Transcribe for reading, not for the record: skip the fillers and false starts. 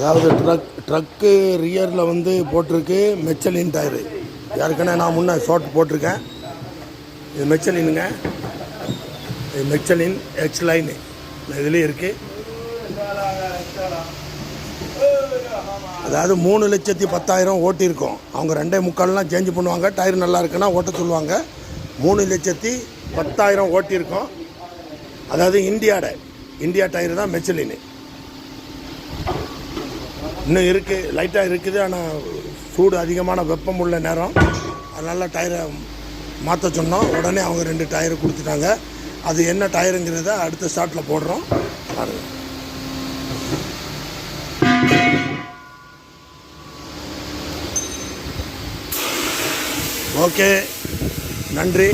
அதாவது ட்ரக்கு ரியரில் வந்து போட்டிருக்கு மெச்சலின் டயரு. யாருக்குன்னா நான் முன்னே ஷார்ட் போட்டிருக்கேன். இது மெச்சலினுங்க, இது மெச்சலின் எக்ஸ் லைனு இதுலேயே இருக்குது. அதாவது 3,10,000 ஓட்டியிருக்கோம். அவங்க 2.25 சேஞ்ச் பண்ணுவாங்க. டயர் நல்லா இருக்குன்னா ஓட்ட சொல்லுவாங்க. 3,10,000 ஓட்டியிருக்கோம். அதாவது இந்தியா டயர் தான் மெச்சலின். இன்னும் இருக்குது, லைட்டாக இருக்குது. ஆனால் சூடு அதிகமான வெப்பம் உள்ள நேரம், அதனால் டயரை மாற்ற சொன்னோம். உடனே அவங்க 2 டயர் கொடுத்துட்டாங்க. அது என்ன டயருங்கிறத அடுத்த ஸ்டார்ட்டில் போடுறோம் பாருங்கள். ஓகே, நன்றி.